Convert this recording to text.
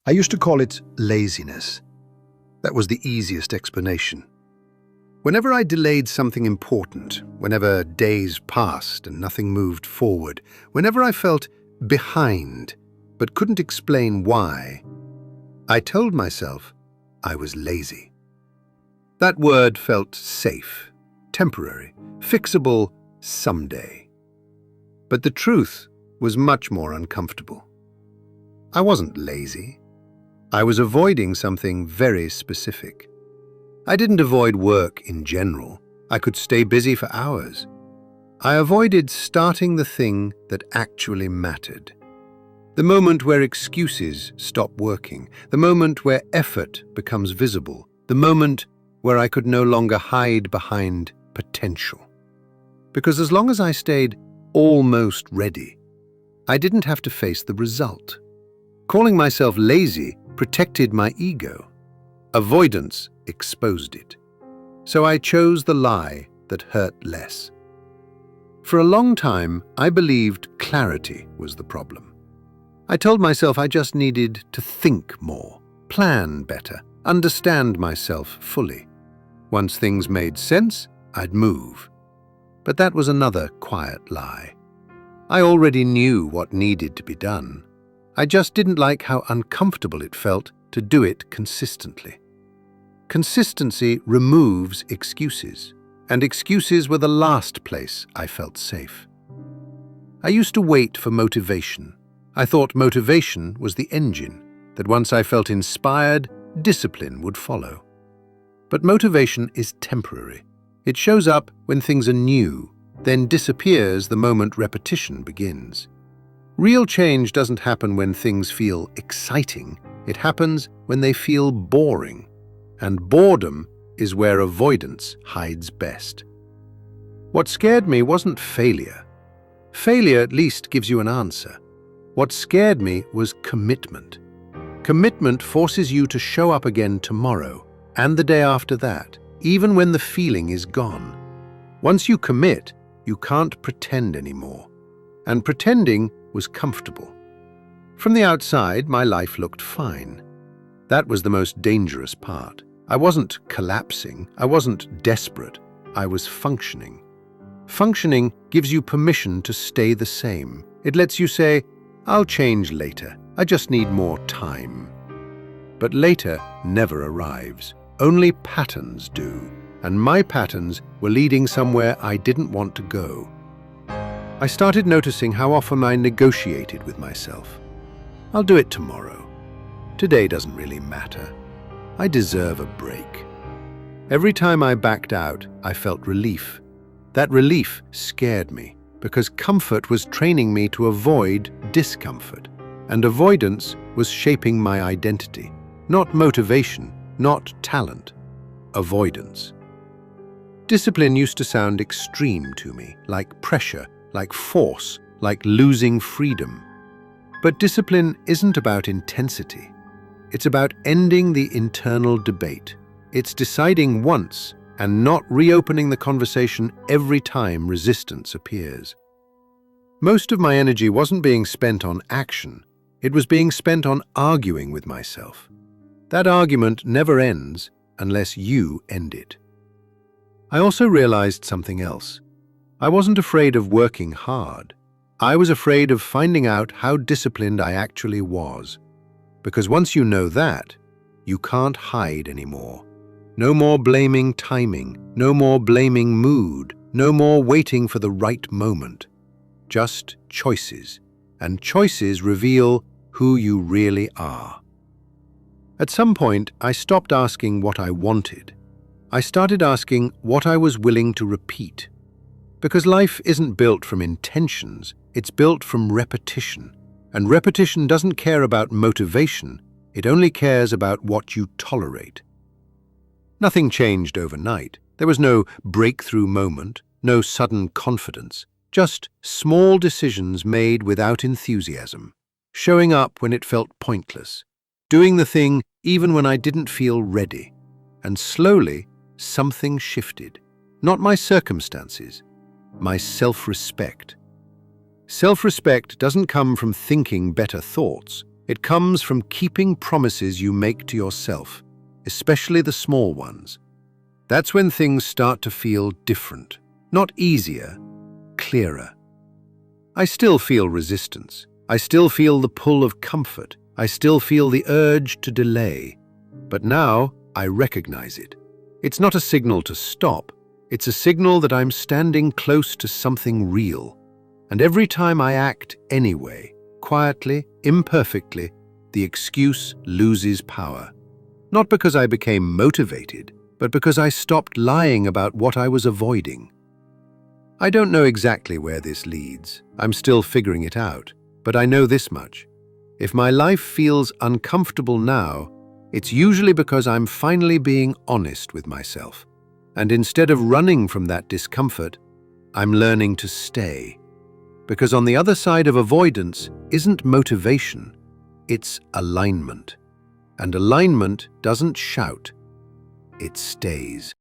I used to call it laziness. That was the easiest explanation. Whenever I delayed something important, whenever days passed and nothing moved forward, whenever I felt behind but couldn't explain why, I told myself I was lazy. That word felt safe, temporary, fixable someday. But the truth was much more uncomfortable. I wasn't lazy. I was avoiding something very specific. I didn't avoid work in general. I could stay busy for hours. I avoided starting the thing that actually mattered. The moment where excuses stop working, the moment where effort becomes visible, the moment where I could no longer hide behind potential. Because as long as I stayed almost ready, I didn't have to face the result. Calling myself lazy protected my ego. Avoidance exposed it. So I chose the lie that hurt less. For a long time, I believed clarity was the problem. I told myself I just needed to think more, plan better, understand myself fully. Once things made sense, I'd move. But that was another quiet lie. I already knew what needed to be done. I just didn't like how uncomfortable it felt to do it consistently. Consistency removes excuses, and excuses were the last place I felt safe. I used to wait for motivation. I thought motivation was the engine, that once I felt inspired, discipline would follow. But motivation is temporary. It shows up when things are new, then disappears the moment repetition begins. Real change doesn't happen when things feel exciting. It happens when they feel boring. And boredom is where avoidance hides best. What scared me wasn't failure. Failure at least gives you an answer. What scared me was commitment. Commitment forces you to show up again tomorrow and the day after that, even when the feeling is gone. Once you commit, you can't pretend anymore. And pretending was comfortable. From the outside, my life looked fine. That was the most dangerous part. I wasn't collapsing. I wasn't desperate. I was functioning. Functioning gives you permission to stay the same. It lets you say, I'll change later. I just need more time. But later never arrives. Only patterns do. And my patterns were leading somewhere I didn't want to go. I started noticing how often I negotiated with myself. I'll do it tomorrow. Today doesn't really matter. I deserve a break. Every time I backed out, I felt relief. That relief scared me because comfort was training me to avoid discomfort, and avoidance was shaping my identity. Not motivation, not talent. Avoidance. Discipline used to sound extreme to me, like pressure, like force, like losing freedom. But discipline isn't about intensity. It's about ending the internal debate. It's deciding once and not reopening the conversation every time resistance appears. Most of my energy wasn't being spent on action. It was being spent on arguing with myself. That argument never ends unless you end it. I also realized something else. I wasn't afraid of working hard. I was afraid of finding out how disciplined I actually was. Because once you know that, you can't hide anymore. No more blaming timing, no more blaming mood, no more waiting for the right moment. Just choices, and choices reveal who you really are. At some point, I stopped asking what I wanted. I started asking what I was willing to repeat. Because life isn't built from intentions, it's built from repetition. And repetition doesn't care about motivation, it only cares about what you tolerate. Nothing changed overnight. There was no breakthrough moment, no sudden confidence, just small decisions made without enthusiasm, showing up when it felt pointless, doing the thing even when I didn't feel ready. And slowly, something shifted. Not my circumstances, my self-respect. Self-respect doesn't come from thinking better thoughts. It comes from keeping promises you make to yourself, especially the small ones. That's when things start to feel different, not easier, clearer. I still feel resistance. I still feel the pull of comfort. I still feel the urge to delay. But now I recognize it. It's not a signal to stop. It's a signal that I'm standing close to something real. And every time I act anyway, quietly, imperfectly, the excuse loses power. Not because I became motivated, but because I stopped lying about what I was avoiding. I don't know exactly where this leads. I'm still figuring it out. But I know this much. If my life feels uncomfortable now, it's usually because I'm finally being honest with myself. And instead of running from that discomfort, I'm learning to stay. Because on the other side of avoidance isn't motivation, it's alignment. And alignment doesn't shout, it stays.